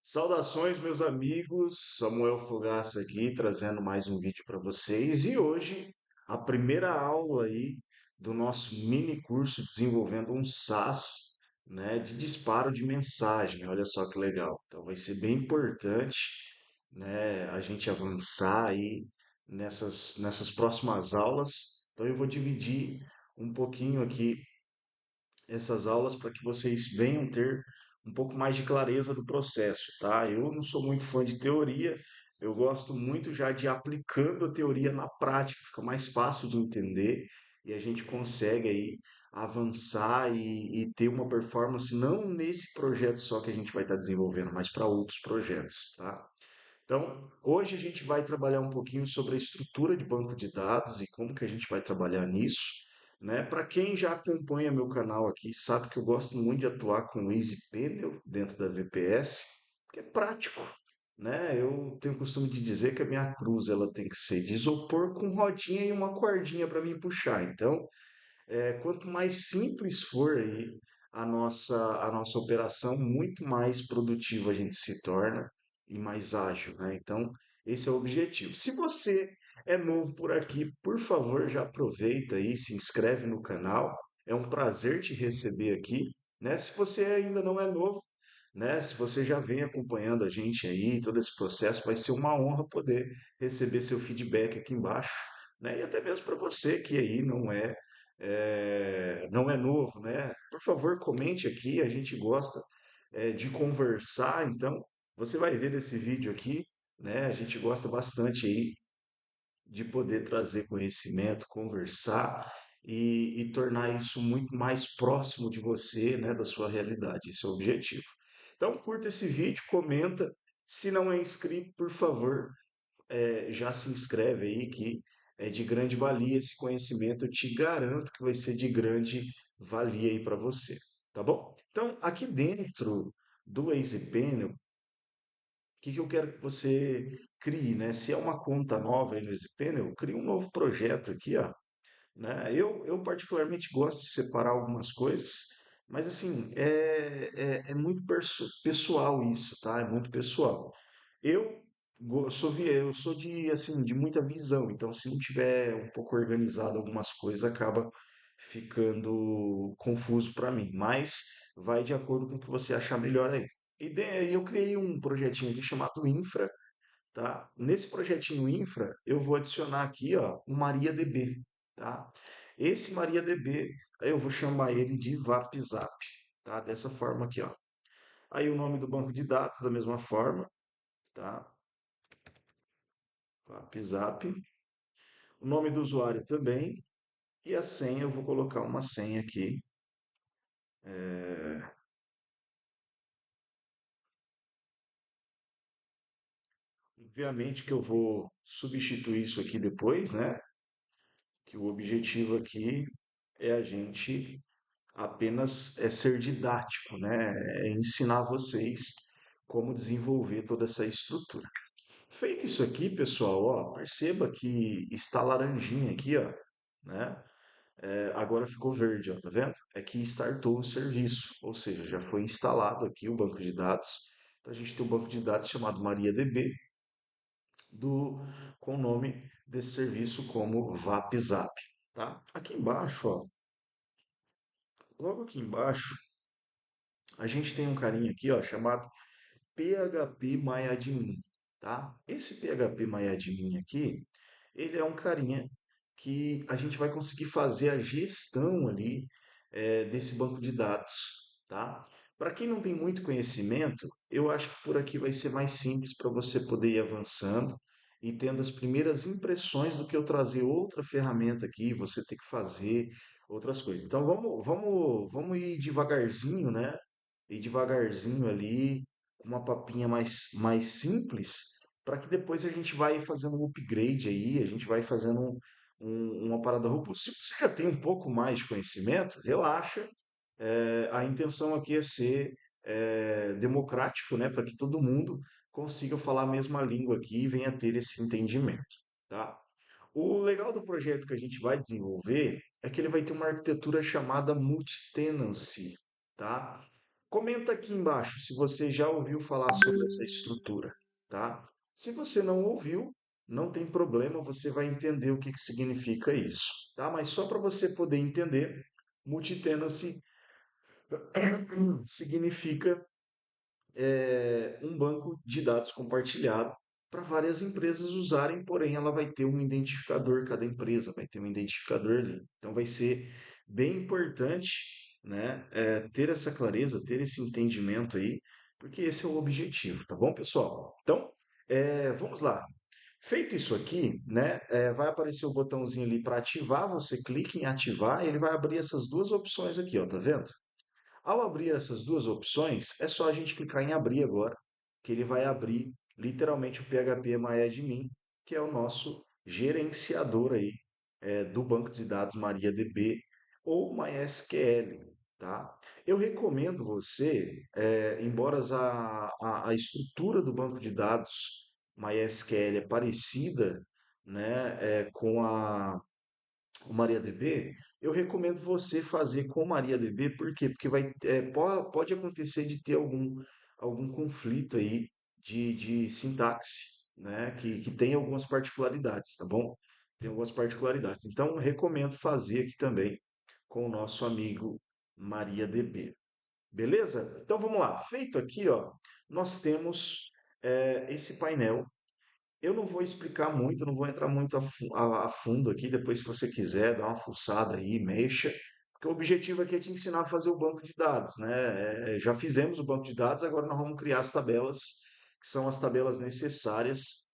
Saudações, meus amigos. Samuel Fogaça aqui, trazendo mais um vídeo para vocês. E hoje, a primeira aula aí do nosso mini curso desenvolvendo um SaaS, né, de disparo de mensagem. Olha só que legal. Então, vai ser bem importante, né, a gente avançar aí nessas próximas aulas. Então, eu vou dividir um pouquinho aqui essas aulas para que vocês venham ter um pouco mais de clareza do processo, tá? Eu não sou muito fã de teoria, eu gosto muito já de aplicando a teoria na prática, fica mais fácil de entender e a gente consegue aí avançar e ter uma performance não nesse projeto só que a gente vai estar desenvolvendo, mas para outros projetos, tá? Então, hoje a gente vai trabalhar um pouquinho sobre a estrutura de banco de dados e como que a gente vai trabalhar nisso, né? Para quem já acompanha meu canal aqui, sabe que eu gosto muito de atuar com o EasyPanel dentro da VPS, porque é prático, né? Eu tenho o costume de dizer que a minha cruz ela tem que ser de isopor com rodinha e uma cordinha para me puxar. Então, quanto mais simples for aí a nossa operação, muito mais produtivo a gente se torna e mais ágil, né? Então, esse é o objetivo. Se você é novo por aqui, por favor, já aproveita aí, se inscreve no canal. É um prazer te receber aqui, né? Se você ainda não é novo, né? Se você já vem acompanhando a gente aí, todo esse processo, vai ser uma honra poder receber seu feedback aqui embaixo, né? E até mesmo para você que aí não é novo, né? Por favor, comente aqui, a gente gosta de conversar, então você vai ver nesse vídeo aqui, né? A gente gosta bastante aí de poder trazer conhecimento, conversar e tornar isso muito mais próximo de você, né? Da sua realidade. Esse é o objetivo. Então, curta esse vídeo, comenta. Se não é inscrito, por favor, já se inscreve aí que é de grande valia esse conhecimento. Eu te garanto que vai ser de grande valia aí para você, tá bom? Então, aqui dentro do EasyPanel, o que que eu quero que você crie, né? Se é uma conta nova aí no EasyPanel, crie um novo projeto aqui, ó, né? Eu particularmente gosto de separar algumas coisas, mas assim, é muito pessoal isso, tá? É muito pessoal. Eu eu sou de assim de muita visão, então se não tiver um pouco organizado algumas coisas acaba ficando confuso para mim, mas vai de acordo com o que você achar melhor aí. E daí eu criei um projetinho aqui chamado Infra, tá? Nesse projetinho Infra eu vou adicionar aqui, ó, um MariaDB, tá? Esse MariaDB aí eu vou chamar ele de VapZap, tá? Dessa forma aqui, ó. Aí o nome do banco de dados da mesma forma, tá? WhatsApp, o nome do usuário também, e a senha eu vou colocar uma senha aqui. É, Obviamente que eu vou substituir isso aqui depois, né? Que o objetivo aqui é a gente apenas ser didático, né? É ensinar vocês como desenvolver toda essa estrutura. Feito isso aqui, pessoal, ó, perceba que está laranjinha aqui, ó, né? Agora ficou verde, ó, tá vendo? É que startou o serviço, ou seja, já foi instalado aqui o banco de dados. Então a gente tem um banco de dados chamado MariaDB, do, com o nome desse serviço como VapZap, tá? Aqui embaixo, ó, logo aqui embaixo, a gente tem um carinha aqui, ó, chamado PHP tá? Esse PHP aqui, ele é um carinha que a gente vai conseguir fazer a gestão ali desse banco de dados, tá? Para quem não tem muito conhecimento, eu acho que por aqui vai ser mais simples para você poder ir avançando e tendo as primeiras impressões do que eu trazer outra ferramenta aqui, você ter que fazer outras coisas. Então vamos ir devagarzinho, né? Ir devagarzinho ali, com uma papinha mais simples, para que depois a gente vai fazendo um upgrade aí, a gente vai fazendo uma parada robusta. Se você já tem um pouco mais de conhecimento, relaxa. A intenção aqui é ser democrático, né, para que todo mundo consiga falar a mesma língua aqui e venha ter esse entendimento, tá? O legal do projeto que a gente vai desenvolver é que ele vai ter uma arquitetura chamada multi-tenancy, tá? Comenta aqui embaixo se você já ouviu falar sobre essa estrutura, tá? Se você não ouviu, não tem problema, você vai entender o que que significa isso, tá? Mas só para você poder entender, multitenancy significa um banco de dados compartilhado para várias empresas usarem, porém ela vai ter um identificador, cada empresa vai ter um identificador ali. Então vai ser bem importante, né, ter essa clareza, ter esse entendimento aí, porque esse é o objetivo, tá bom, pessoal? Então, vamos lá. Feito isso aqui, né, vai aparecer o botãozinho ali para ativar, você clica em ativar, ele vai abrir essas duas opções aqui, ó, tá vendo? Ao abrir essas duas opções, é só a gente clicar em abrir agora, que ele vai abrir literalmente o PHP MyAdmin, que é o nosso gerenciador aí do banco de dados MariaDB ou MySQL, tá? Eu recomendo você, embora a estrutura do banco de dados MySQL é parecida, né, com o MariaDB, eu recomendo você fazer com o MariaDB, por quê? Porque pode acontecer de ter algum conflito aí de sintaxe, né? Que tem algumas particularidades, tá bom? Tem algumas particularidades. Então, recomendo fazer aqui também com o nosso amigo MariaDB. Beleza? Então, vamos lá. Feito aqui, ó, nós temos esse painel. Eu não vou explicar muito, não vou entrar muito a fundo aqui. Depois, se você quiser, dá uma fuçada aí, mexa. Porque o objetivo aqui é te ensinar a fazer o banco de dados, né? Já fizemos o banco de dados, agora nós vamos criar as tabelas, que são as tabelas necessárias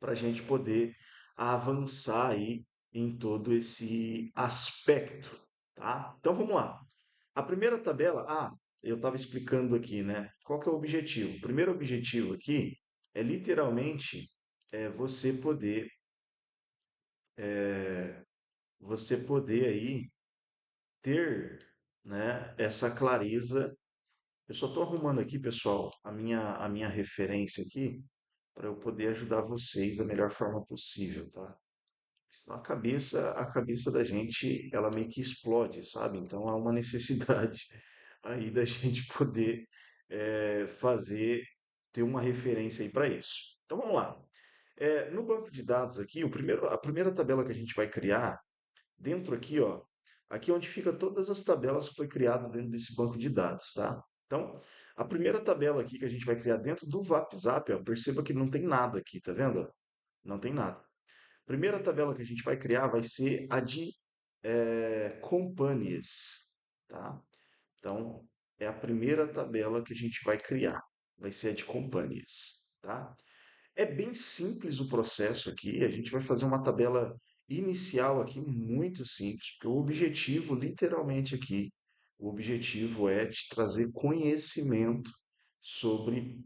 para a gente poder avançar aí em todo esse aspecto, tá? Então, vamos lá. A primeira tabela, eu estava explicando aqui, né? Qual que é o objetivo? O primeiro objetivo aqui é literalmente você poder você poder aí ter, né, essa clareza. Eu só estou arrumando aqui, pessoal, a minha referência aqui para eu poder ajudar vocês da melhor forma possível, tá? Senão a cabeça da gente, ela meio que explode, sabe? Então há uma necessidade aí da gente poder ter uma referência aí para isso. Então vamos lá. No banco de dados aqui, a primeira tabela que a gente vai criar, dentro aqui, ó, aqui é onde fica todas as tabelas que foi criada dentro desse banco de dados, tá? Então, a primeira tabela aqui que a gente vai criar dentro do WhatsApp, ó, perceba que não tem nada aqui, tá vendo? Não tem nada. Primeira tabela que a gente vai criar vai ser a de companies, tá? Então, é a primeira tabela que a gente vai criar, vai ser a de companies, tá? É bem simples o processo aqui, a gente vai fazer uma tabela inicial aqui muito simples, porque o objetivo, literalmente aqui, o objetivo é te trazer conhecimento sobre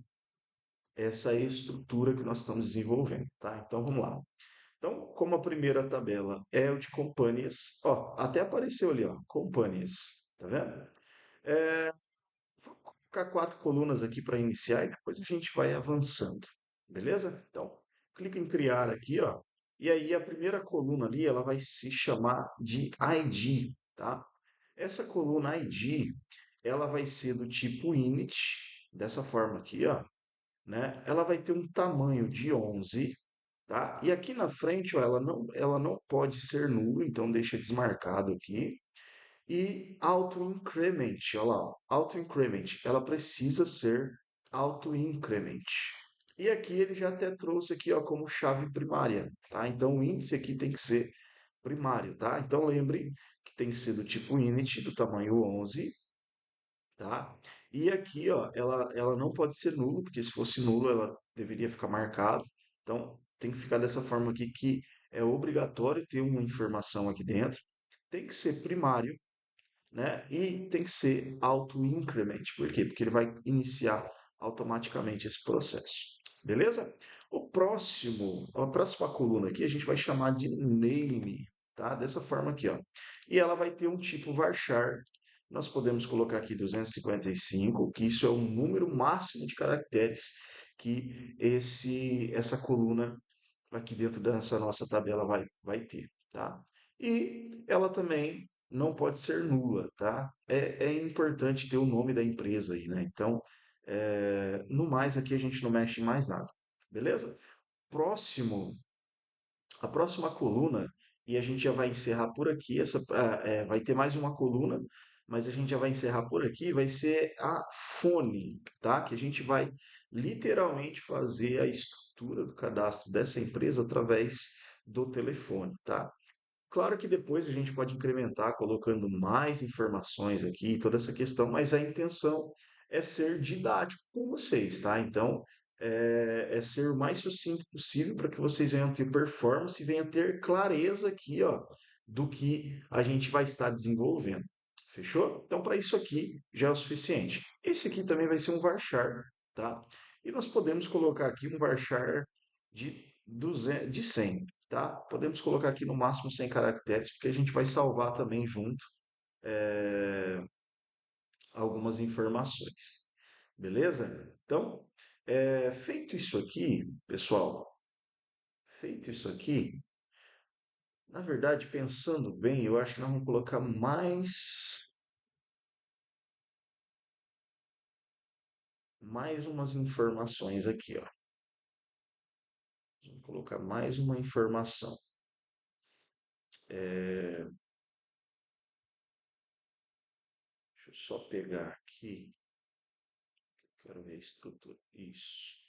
essa estrutura que nós estamos desenvolvendo, tá? Então, vamos lá. Então, como a primeira tabela é o de companhias, ó, até apareceu ali, ó, companhias, tá vendo? Vou colocar quatro colunas aqui para iniciar e depois a gente vai avançando, beleza? Então, clica em criar aqui, ó, e aí a primeira coluna ali, ela vai se chamar de ID, tá? Essa coluna ID, ela vai ser do tipo init, dessa forma aqui, ó, né? Ela vai ter um tamanho de 11, tá? E aqui na frente, ó, ela não pode ser nula, então deixa desmarcado aqui. E auto-increment, olha lá, ó, auto-increment, ela precisa ser auto-increment. E aqui ele já até trouxe aqui, ó, como chave primária, tá? Então o índice aqui tem que ser primário, tá? Então lembre que tem que ser do tipo init, do tamanho 11, tá? E aqui, ó, ela não pode ser nulo, porque se fosse nulo ela deveria ficar marcado. Então tem que ficar dessa forma aqui que é obrigatório ter uma informação aqui dentro. Tem que ser primário, né? E tem que ser auto-increment. Por quê? Porque ele vai iniciar automaticamente esse processo. Beleza? A próxima coluna aqui a gente vai chamar de name, tá? Dessa forma aqui, ó. E ela vai ter um tipo varchar. Nós podemos colocar aqui 255, que isso é o número máximo de caracteres que essa coluna aqui dentro dessa nossa tabela vai ter, tá? E ela também, não pode ser nula, tá? É importante ter o nome da empresa aí, né? Então, no mais aqui a gente não mexe em mais nada, beleza? Próximo, a próxima coluna, e a gente já vai encerrar por aqui, vai ter mais uma coluna, mas a gente já vai encerrar por aqui, vai ser a fone, tá? Que a gente vai literalmente fazer a estrutura do cadastro dessa empresa através do telefone, tá? Claro que depois a gente pode incrementar colocando mais informações aqui, toda essa questão, mas a intenção é ser didático com vocês, tá? Então, é ser o mais sucinto possível para que vocês venham ter performance e venham ter clareza aqui, ó, do que a gente vai estar desenvolvendo. Fechou? Então, para isso aqui já é o suficiente. Esse aqui também vai ser um varchar, tá? E nós podemos colocar aqui um varchar de 200, de 100, tá? Podemos colocar aqui no máximo 100 caracteres, porque a gente vai salvar também junto algumas informações. Beleza? Então, feito isso aqui, pessoal, feito isso aqui, na verdade, pensando bem, eu acho que nós vamos colocar mais umas informações aqui, ó. Vamos colocar mais uma informação. É, deixa eu só pegar aqui. Quero ver a estrutura. Isso.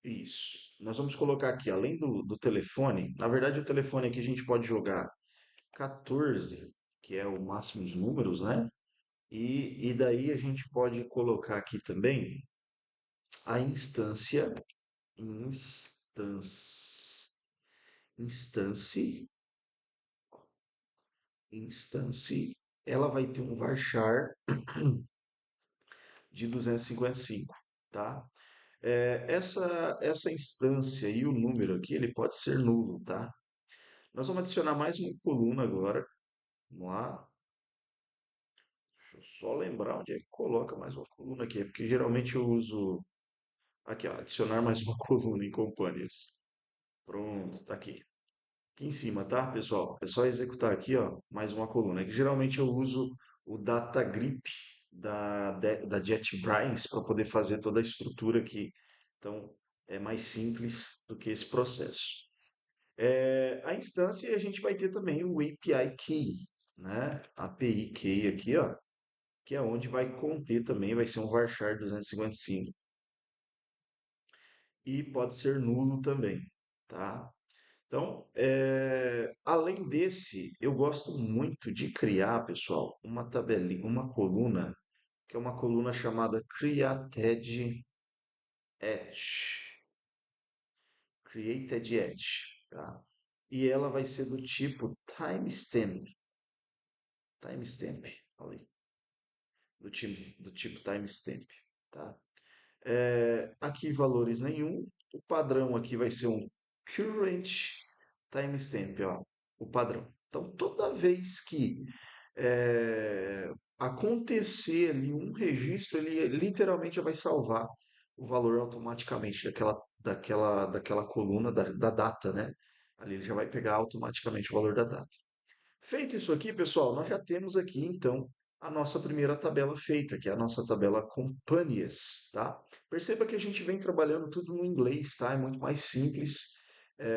Isso. Nós vamos colocar aqui, além do telefone, na verdade o telefone aqui a gente pode jogar 14, que é o máximo de números, né? E daí a gente pode colocar aqui também a instância, instância, instância, ela vai ter um varchar de 255, tá? Essa instância e o número aqui, ele pode ser nulo, tá? Nós vamos adicionar mais uma coluna agora. Vamos lá. Deixa eu só lembrar onde é que coloca mais uma coluna aqui, porque geralmente eu uso aqui, ó, adicionar mais uma coluna em companhias. Pronto, tá aqui. Aqui em cima, tá, pessoal? É só executar aqui, ó, mais uma coluna. É que geralmente eu uso o data grip da JetBrains para poder fazer toda a estrutura aqui. Então, é mais simples do que esse processo. A instância a gente vai ter também o API Key, né? API Key aqui, ó, que é onde vai conter também, vai ser um varchar 255 e pode ser nulo também, tá? Então, além desse, eu gosto muito de criar, pessoal, uma tabelinha, uma coluna, que é uma coluna chamada Created Edge, tá? E ela vai ser do tipo timestamp, olha aí, do tipo timestamp, tá? Aqui valores nenhum. O padrão aqui vai ser um current timestamp, ó, o padrão. Então, toda vez que acontecer ali um registro, ele literalmente vai salvar o valor automaticamente daquela coluna da data, né? Ali ele já vai pegar automaticamente o valor da data. Feito isso aqui, pessoal, nós já temos aqui então a nossa primeira tabela feita, que é a nossa tabela Companies, tá? Perceba que a gente vem trabalhando tudo no inglês, tá? É muito mais simples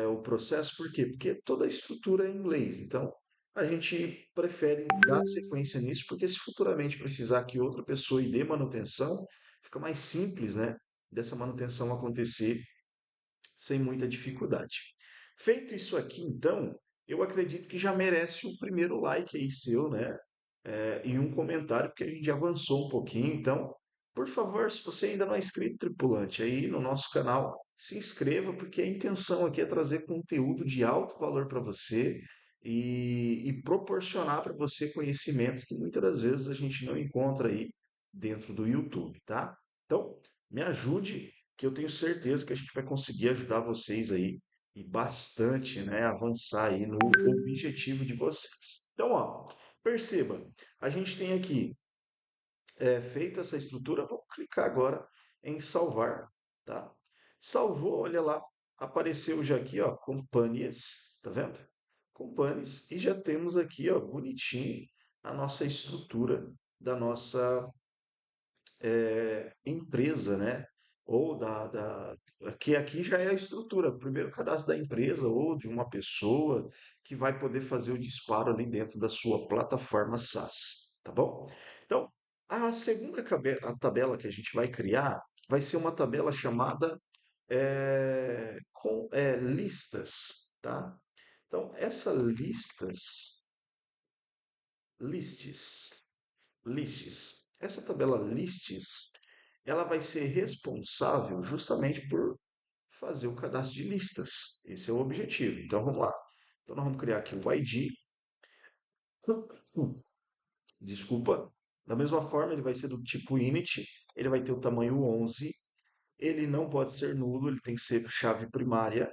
o processo, por quê? Porque toda a estrutura é em inglês, então a gente prefere dar sequência nisso, porque se futuramente precisar que outra pessoa dê manutenção, fica mais simples, né? Dessa manutenção acontecer sem muita dificuldade. Feito isso aqui, então, eu acredito que já merece o primeiro like aí seu, né? E um comentário, porque a gente já avançou um pouquinho. Então, por favor, se você ainda não é inscrito, tripulante, aí no nosso canal, se inscreva, porque a intenção aqui é trazer conteúdo de alto valor para você e proporcionar para você conhecimentos que muitas das vezes a gente não encontra aí dentro do YouTube, tá? Então, me ajude, que eu tenho certeza que a gente vai conseguir ajudar vocês aí e bastante, né, avançar aí no objetivo de vocês. Então, ó, perceba, a gente tem aqui feito essa estrutura, vamos clicar agora em salvar, tá? Salvou, olha lá, apareceu já aqui, ó, companhias, tá vendo? companies e já temos aqui, ó, bonitinho a nossa estrutura da nossa empresa, né? Ou que aqui já é a estrutura, o primeiro cadastro da empresa ou de uma pessoa que vai poder fazer o disparo ali dentro da sua plataforma SaaS, tá bom? Então, a segunda a tabela que a gente vai criar vai ser uma tabela chamada listas, tá? Então, essa lists, essa tabela lists, ela vai ser responsável justamente por fazer o cadastro de listas. Esse é o objetivo. Então vamos lá. Então nós vamos criar aqui o ID. Desculpa. Da mesma forma, ele vai ser do tipo init, ele vai ter o tamanho 11, ele não pode ser nulo, ele tem que ser chave primária.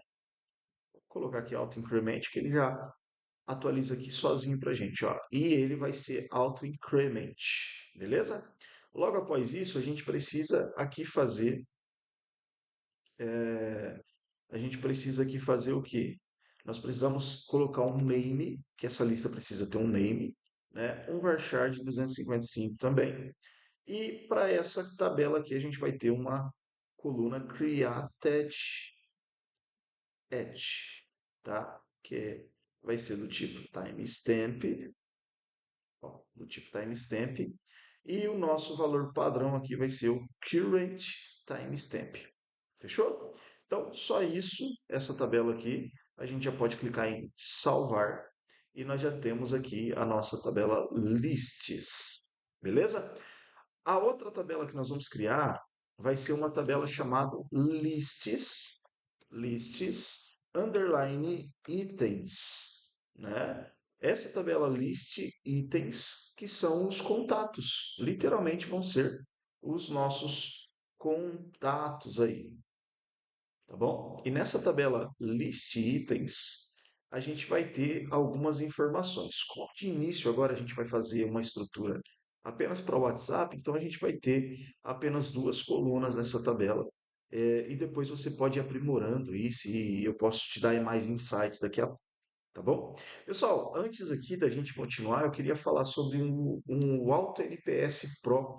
Vou colocar aqui auto increment, que ele já atualiza aqui sozinho para a gente, ó. E ele vai ser auto increment, beleza? Logo após isso, a gente precisa aqui fazer, a gente precisa aqui fazer o quê? Nós precisamos colocar um name, que essa lista precisa ter um name, né? Um varchar de 255 também. E para essa tabela aqui, a gente vai ter uma coluna created at, tá? Vai ser do tipo timestamp, ó, do tipo timestamp. E o nosso valor padrão aqui vai ser o current timestamp. Fechou? Então, só isso, essa tabela aqui, a gente já pode clicar em salvar e nós já temos aqui a nossa tabela lists. Beleza? A outra tabela que nós vamos criar vai ser uma tabela chamada lists underline itens, né? Essa tabela list itens que são os contatos, literalmente vão ser os nossos contatos aí, tá bom? E nessa tabela list itens, a gente vai ter algumas informações. Como de início agora a gente vai fazer uma estrutura apenas para o WhatsApp, então a gente vai ter apenas duas colunas nessa tabela. E depois você pode ir aprimorando isso e eu posso te dar mais insights daqui a pouco, tá bom? Pessoal, antes aqui da gente continuar, eu queria falar sobre um Auto NPS Pro,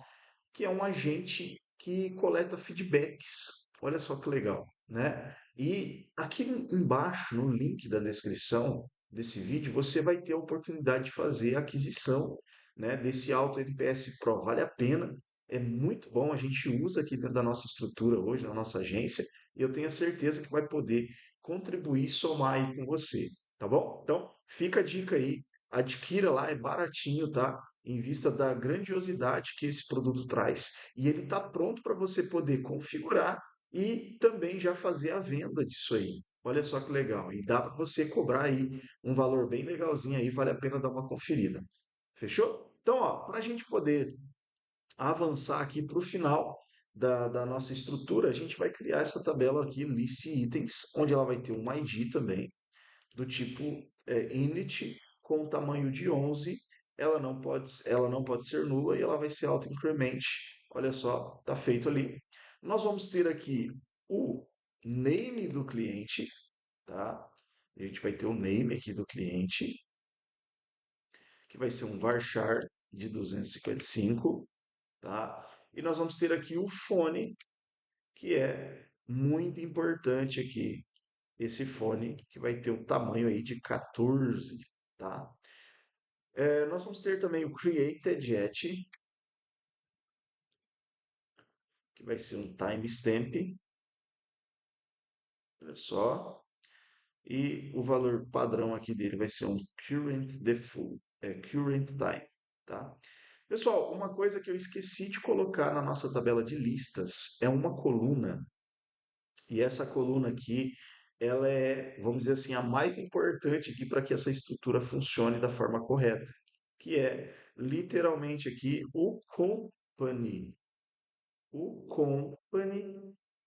que é um agente que coleta feedbacks. Olha só que legal, né? E aqui embaixo, no link da descrição desse vídeo, você vai ter a oportunidade de fazer a aquisição, né, desse Auto NPS Pro. Vale a pena, é muito bom. A gente usa aqui dentro da nossa estrutura hoje, na nossa agência, e eu tenho a certeza que vai poder contribuir e somar aí com você, tá bom? Então, fica a dica aí, adquira lá, é baratinho, tá? Em vista da grandiosidade que esse produto traz. E ele está pronto para você poder configurar e também já fazer a venda disso aí. Olha só que legal. E dá para você cobrar aí um valor bem legalzinho aí, vale a pena dar uma conferida. Fechou? Então, ó, para a gente poder avançar aqui para o final da nossa estrutura, a gente vai criar essa tabela aqui, list itens, onde ela vai ter um ID também, do tipo init com tamanho de 11, ela não pode ser nula e ela vai ser auto-increment. Olha só, está feito ali. Nós vamos ter aqui o name do cliente, tá? A gente vai ter o name aqui do cliente, que vai ser um varchar de 255, tá? E nós vamos ter aqui o fone, que é muito importante aqui, esse fone que vai ter o tamanho aí de 14, tá? Nós vamos ter também o Created At, que vai ser um timestamp, olha só, e o valor padrão aqui dele vai ser um current time, tá? Pessoal, uma coisa que eu esqueci de colocar na nossa tabela de listas é uma coluna, e essa coluna aqui, ela é, vamos dizer assim, a mais importante aqui para que essa estrutura funcione da forma correta, que é literalmente aqui o company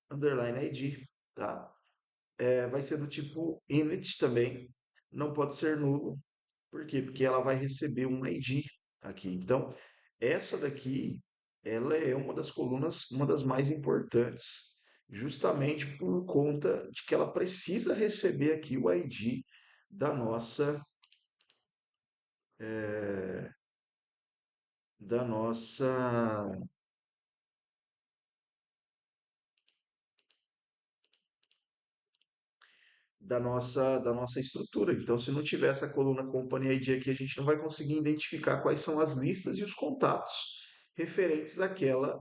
underline ID, tá? Vai ser do tipo init também, não pode ser nulo. Por quê? Porque ela vai receber um ID aqui. Então, essa daqui, ela é uma das colunas, uma das mais importantes, justamente por conta de que ela precisa receber aqui o ID da nossa, eh, da nossa da nossa estrutura. Então, se não tiver essa coluna Company ID aqui, a gente não vai conseguir identificar quais são as listas e os contatos referentes àquela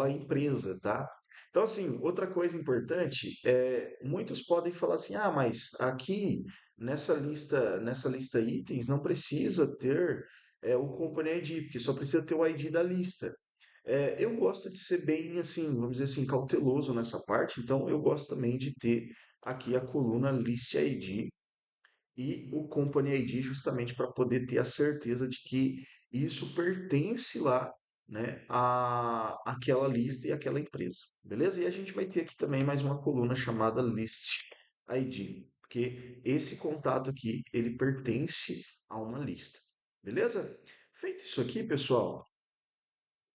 empresa, tá? Então, assim, outra coisa importante é, muitos podem falar assim, ah, mas aqui nessa lista itens não precisa ter o Company ID, porque só precisa ter o ID da lista. Eu gosto de ser bem, assim, vamos dizer assim, cauteloso nessa parte, então eu gosto também de ter aqui a coluna List ID e o Company ID justamente para poder ter a certeza de que isso pertence lá, né, àquela lista e àquela empresa, beleza? E a gente vai ter aqui também mais uma coluna chamada List ID, porque esse contato aqui, ele pertence a uma lista, beleza? Feito isso aqui, pessoal,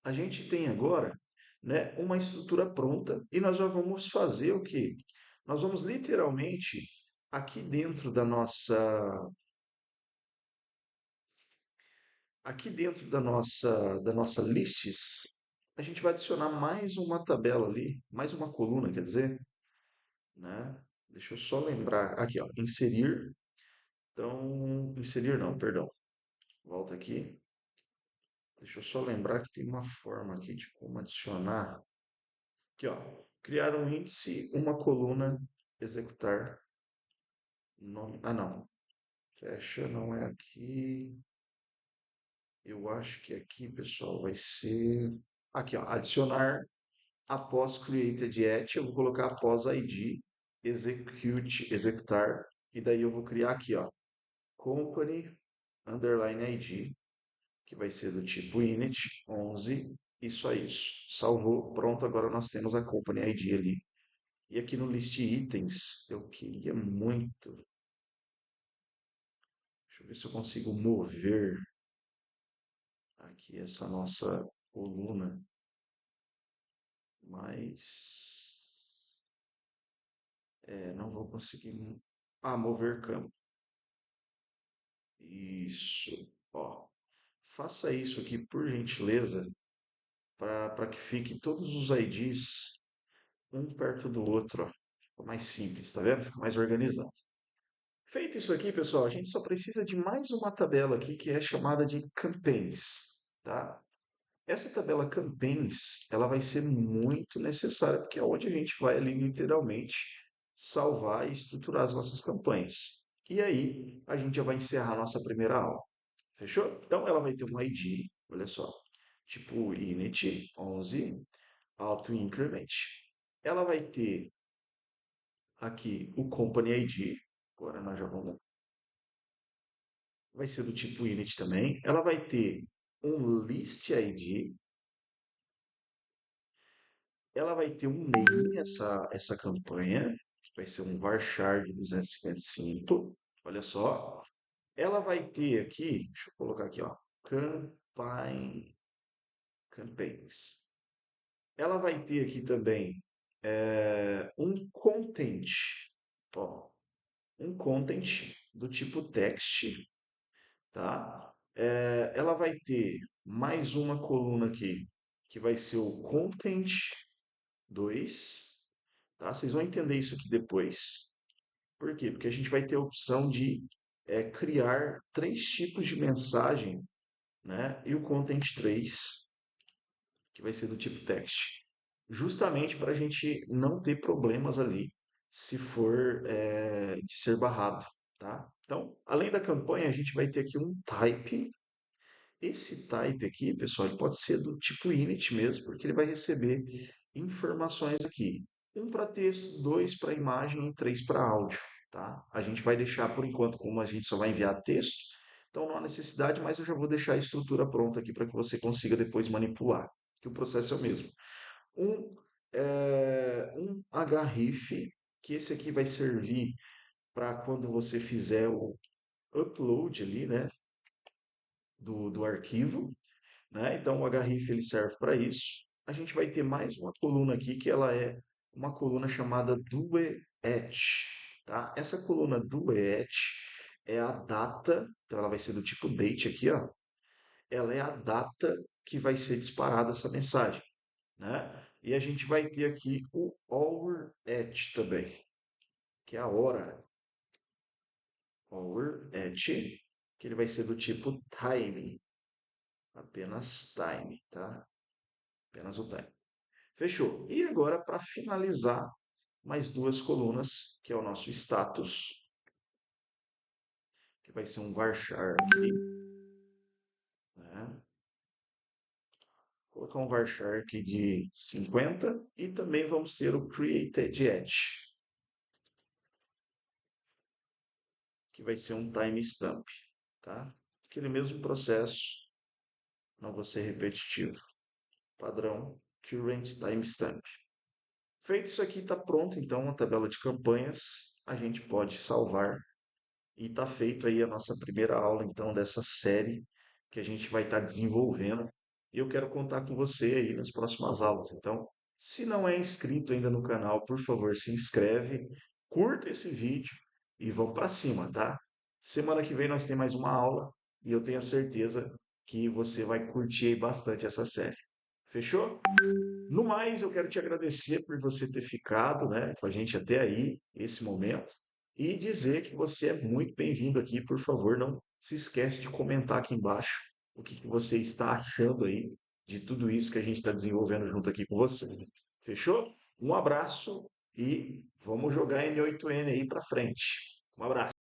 a gente tem agora, né, uma estrutura pronta e nós já vamos fazer o quê? Nós vamos literalmente aqui dentro da nossa lists, a gente vai adicionar mais uma tabela ali, mais uma coluna, quer dizer, né? Deixa eu só lembrar aqui, ó, inserir. Então, inserir não, perdão. Volta aqui. Deixa eu só lembrar que tem uma forma aqui de como adicionar. Aqui, ó. Criar um índice, uma coluna, executar nome. Ah, não. Fecha, não é aqui. Eu acho que aqui, pessoal, vai ser. Aqui, ó. Adicionar após created at. Eu vou colocar após ID, execute, executar. E daí eu vou criar aqui, ó. Company underline ID, que vai ser do tipo init 11. Isso é isso. Salvou. Pronto, agora nós temos a company ID ali. E aqui no list itens, eu queria muito. Deixa eu ver se eu consigo mover aqui essa nossa coluna, mas não vou conseguir. Ah, mover campo. Isso. Ó, faça isso aqui por gentileza, para que fique todos os IDs um perto do outro, ó. Fica mais simples, tá vendo? Fica mais organizado. Feito isso aqui, pessoal, a gente só precisa de mais uma tabela aqui que é chamada de campaigns, tá? Essa tabela campaigns, ela vai ser muito necessária, porque é onde a gente vai ali literalmente salvar e estruturar as nossas campanhas. E aí, a gente já vai encerrar a nossa primeira aula. Fechou? Então, ela vai ter um ID, olha só, tipo init 11 auto increment. Ela vai ter aqui o company ID, agora nós já vamos, vai ser do tipo init também. Ela vai ter um list ID, ela vai ter um name, essa campanha, que vai ser um varchar de 255. Olha só. Ela vai ter aqui, deixa eu colocar aqui, ó, campaigns. Ela vai ter aqui também um content, ó, um content do tipo text, tá? Ela vai ter mais uma coluna aqui, que vai ser o content 2, tá? Vocês vão entender isso aqui depois. Por quê? Porque a gente vai ter a opção de criar três tipos de mensagem, né? E o content 3 que vai ser do tipo text. Justamente para a gente não ter problemas ali se for de ser barrado, tá? Então, além da campanha, a gente vai ter aqui um type. Esse type aqui, pessoal, ele pode ser do tipo init mesmo, porque ele vai receber informações aqui. Um para texto, dois para imagem e três para áudio, tá? A gente vai deixar por enquanto, como a gente só vai enviar texto, então não há necessidade, mas eu já vou deixar a estrutura pronta aqui para que você consiga depois manipular, que o processo é o mesmo. Um href, que esse aqui vai servir para quando você fizer o upload ali, né, do arquivo, né? Então o href ele serve para isso. A gente vai ter mais uma coluna aqui que ela é uma coluna chamada doEtch. tá? Essa coluna do at é a data, então ela vai ser do tipo date aqui, ó. Ela é a data que vai ser disparada essa mensagem, né? E a gente vai ter aqui o hour at também, que é a hora, hour at, que ele vai ser do tipo time, apenas time, tá? Apenas o time. Fechou. E agora, para finalizar, mais duas colunas, que é o nosso status, que vai ser um varchar aqui, né? Vou colocar um varchar aqui de 50 e também vamos ter o created at, que vai ser um timestamp, tá? Aquele mesmo processo, não vou ser repetitivo. Padrão current timestamp. Feito isso aqui, está pronto então a tabela de campanhas. A gente pode salvar e está feito aí a nossa primeira aula então dessa série que a gente vai estar desenvolvendo. E eu quero contar com você aí nas próximas aulas. Então, se não é inscrito ainda no canal, por favor, se inscreve, curta esse vídeo e vamos para cima, tá? Semana que vem nós temos mais uma aula e eu tenho a certeza que você vai curtir aí bastante essa série. Fechou? No mais, eu quero te agradecer por você ter ficado, né, com a gente até aí, esse momento, e dizer que você é muito bem-vindo aqui. Por favor, não se esquece de comentar aqui embaixo o que você está achando aí de tudo isso que a gente está desenvolvendo junto aqui com você. Fechou? Um abraço e vamos jogar N8N aí para frente. Um abraço.